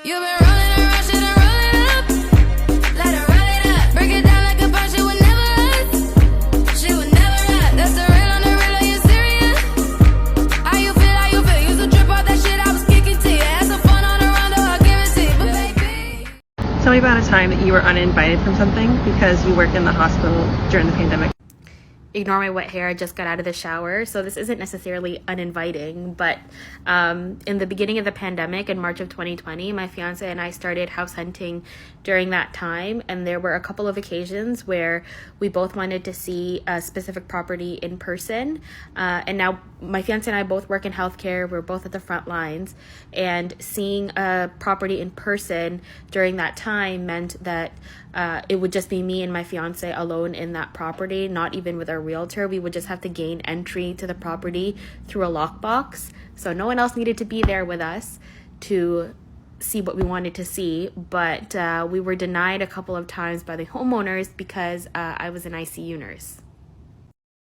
You've been rolling around, shouldn't roll it up. Let her roll it up. Break it down like a punch, she would never us. She would never us. That's the real on the real, are you serious? How you feel, how you feel? Used to trip off that shit I was kicking to you. Had some fun on the round, though I'll give it to you. But baby, Tell me about a time that you were uninvited from something because you worked in the hospital during the pandemic. Ignore my wet hair, I just got out of the shower, so this isn't necessarily uninviting, but in the beginning of the pandemic in March of 2020, my fiance and I started house hunting during that time, and there were a couple of occasions where we both wanted to see a specific property in person, and now my fiance and I both work in healthcare. We're both at the front lines, and seeing a property in person during that time meant that it would just be me and my fiance alone in that property, not even with our realtor. We would just have to gain entry to the property through a lockbox. So no one else needed to be there with us to see what we wanted to see. But we were denied a couple of times by the homeowners because I was an ICU nurse.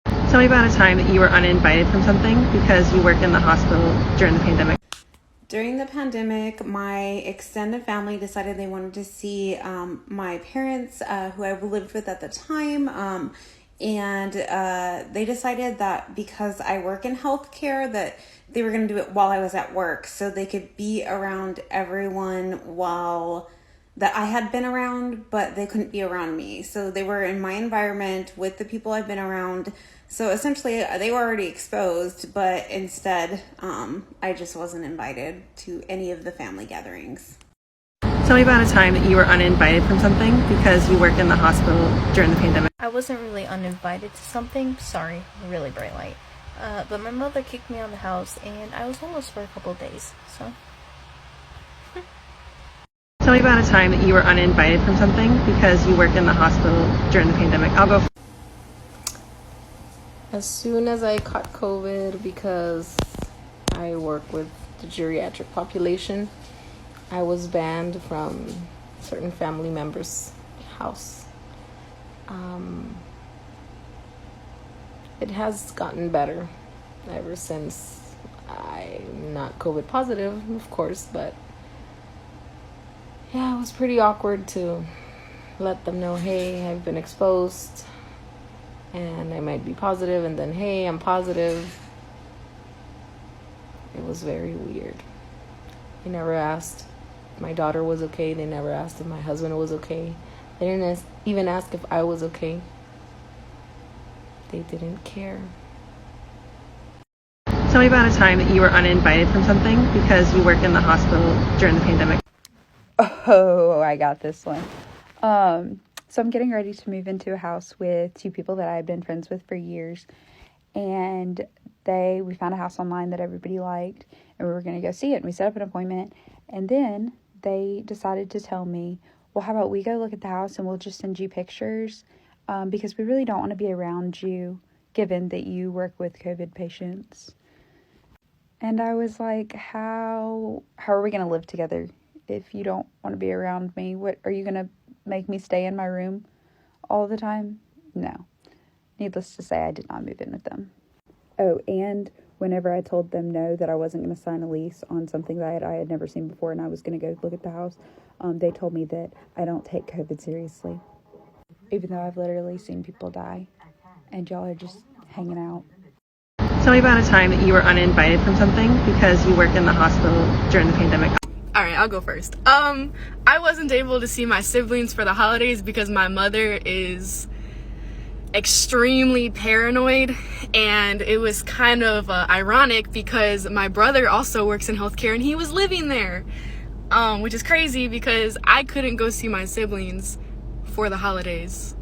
Tell me about a time that you were uninvited from something because you worked in the hospital during the pandemic. During the pandemic, my extended family decided they wanted to see my parents, who I lived with at the time, and they decided that because I work in healthcare that they were going to do it while I was at work so they could be around everyone while that I had been around, but they couldn't be around me. So they were in my environment with the people I've been around. So essentially they were already exposed, but instead I just wasn't invited to any of the family gatherings. Tell me about a time that you were uninvited from something because you worked in the hospital during the pandemic. I wasn't really uninvited to something. Sorry, really bright light. But my mother kicked me out of the house and I was homeless for a couple of days, so. Tell me about a time that you were uninvited from something because you worked in the hospital during the pandemic. I'll go. As soon as I caught COVID, because I work with the geriatric population, I was banned from certain family members' house. It has gotten better ever since. I'm not COVID positive, of course, but yeah, it was pretty awkward to let them know, hey, I've been exposed and I might be positive, and then, hey, I'm positive. It was very weird. They never asked if my daughter was okay. They never asked if my husband was okay. They didn't even ask if I was okay. They didn't care. Tell me about a time that you were uninvited from something because you worked in the hospital during the pandemic. Oh, I got this one. So I'm getting ready to move into a house with two people that I've been friends with for years. And we found a house online that everybody liked, and we were going to go see it. And we set up an appointment. And then they decided to tell me, well, how about we go look at the house and we'll just send you pictures because we really don't want to be around you given that you work with COVID patients. And I was like, how are we going to live together if you don't want to be around me? What are you going to make me stay in my room all the time? No. Needless to say, I did not move in with them. Oh, and whenever I told them no, that I wasn't going to sign a lease on something that I had never seen before and I was going to go look at the house, they told me that I don't take COVID seriously. Even though I've literally seen people die and y'all are just hanging out. Tell me about a time that you were uninvited from something because you worked in the hospital during the pandemic. All right, I'll go first. I wasn't able to see my siblings for the holidays because my mother is extremely paranoid, and it was kind of ironic because my brother also works in healthcare and he was living there, which is crazy because I couldn't go see my siblings for the holidays.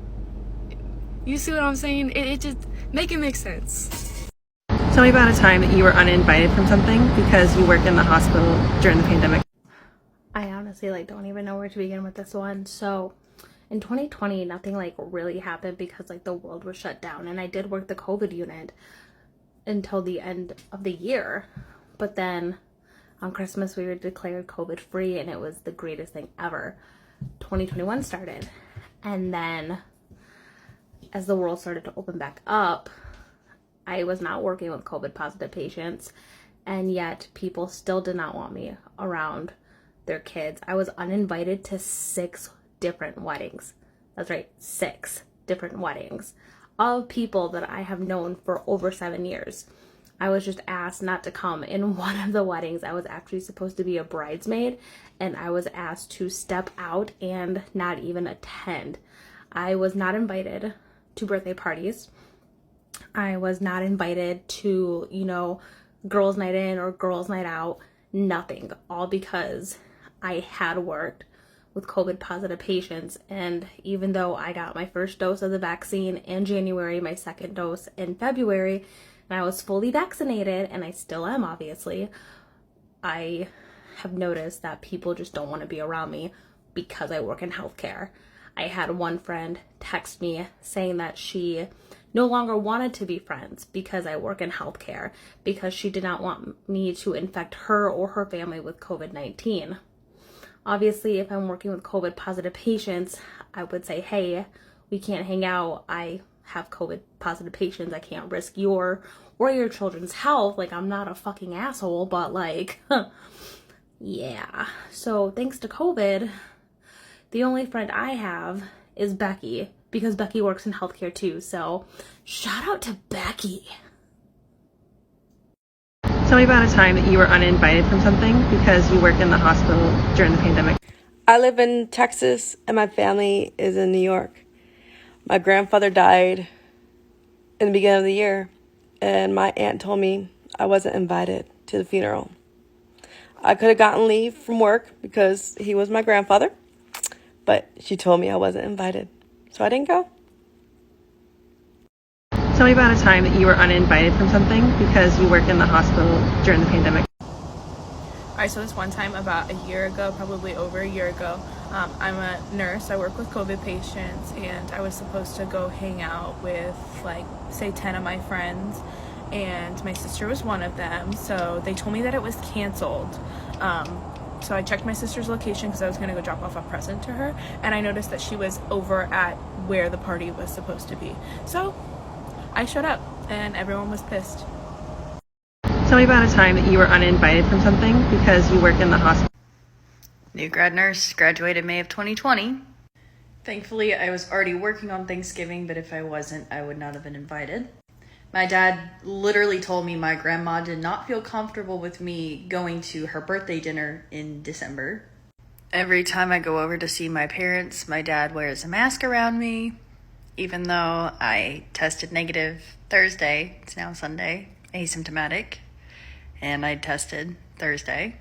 You see what I'm saying? It just make it make sense. Tell me about a time that you were uninvited from something because you worked in the hospital during the pandemic. I honestly don't even know where to begin with this one. So in 2020, nothing really happened because the world was shut down, and I did work the COVID unit until the end of the year. But then on Christmas we were declared COVID free, and it was the greatest thing ever. 2021 started, and then as the world started to open back up, I was not working with COVID positive patients, and yet people still did not want me around their kids. I was uninvited to 6 different weddings. That's right, 6 different weddings of people that I have known for over 7 years. I was just asked not to come. In one of the weddings, I was actually supposed to be a bridesmaid, and I was asked to step out and not even attend. I was not invited to birthday parties. I was not invited to, girls' night in or girls' night out. Nothing. All because I had worked with COVID positive patients, and even though I got my first dose of the vaccine in January, my second dose in February, and I was fully vaccinated, and I still am obviously, I have noticed that people just don't want to be around me because I work in healthcare. I had one friend text me saying that she no longer wanted to be friends because I work in healthcare, because she did not want me to infect her or her family with COVID-19. Obviously, if I'm working with COVID positive patients, I would say, hey, we can't hang out. I have COVID positive patients. I can't risk your or your children's health. Like, I'm not a fucking asshole, but like, yeah. So thanks to COVID, the only friend I have is Becky, because Becky works in healthcare too. So shout out to Becky. Tell me about a time that you were uninvited from something because you work in the hospital during the pandemic. I live in Texas and my family is in New York. My grandfather died in the beginning of the year, and my aunt told me I wasn't invited to the funeral. I could have gotten leave from work because he was my grandfather, but she told me I wasn't invited, so I didn't go. Tell me about a time that you were uninvited from something because you work in the hospital during the pandemic. Alright, so this one time about a year ago, probably over a year ago, I'm a nurse. I work with COVID patients, and I was supposed to go hang out with, say 10 of my friends, and my sister was one of them, so they told me that it was canceled. So I checked my sister's location because I was going to go drop off a present to her, and I noticed that she was over at where the party was supposed to be. So I showed up, and everyone was pissed. Tell me about a time that you were uninvited from something because you work in the hospital. New grad nurse, graduated May of 2020. Thankfully, I was already working on Thanksgiving, but if I wasn't, I would not have been invited. My dad literally told me my grandma did not feel comfortable with me going to her birthday dinner in December. Every time I go over to see my parents, my dad wears a mask around me, even though I tested negative Thursday. It's now Sunday, asymptomatic, and I tested Thursday.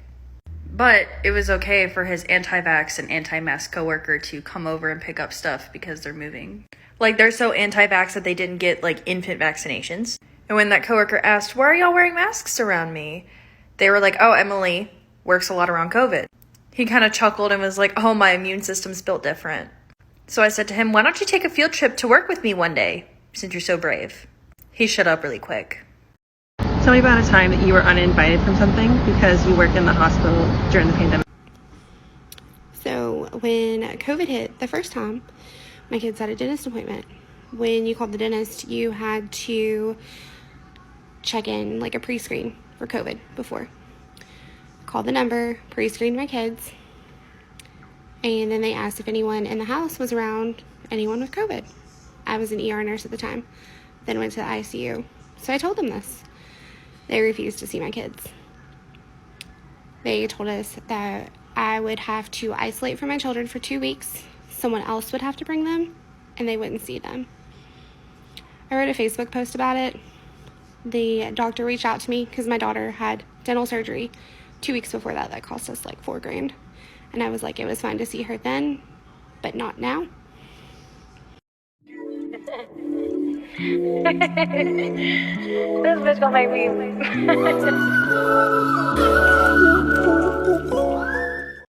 But it was okay for his anti-vax and anti-mask coworker to come over and pick up stuff because they're moving. Like, they're so anti-vax that they didn't get, infant vaccinations. And when that coworker asked, why are y'all wearing masks around me? They were like, oh, Emily works a lot around COVID. He kind of chuckled and was like, oh, my immune system's built different. So I said to him, why don't you take a field trip to work with me one day, since you're so brave? He shut up really quick. Tell me about a time that you were uninvited from something because you work in the hospital during the pandemic. So when COVID hit the first time, my kids had a dentist appointment. When you called the dentist, you had to check in a pre-screen for COVID before. Called the number, pre-screened my kids, and then they asked if anyone in the house was around anyone with COVID. I was an ER nurse at the time, then went to the ICU. So I told them this. They refused to see my kids. They told us that I would have to isolate from my children for 2 weeks. Someone else would have to bring them, and they wouldn't see them. I wrote a Facebook post about it. The doctor reached out to me because my daughter had dental surgery 2 weeks before that. That cost us $4,000. And I was like, it was fine to see her then, but not now. This bitch gonna make me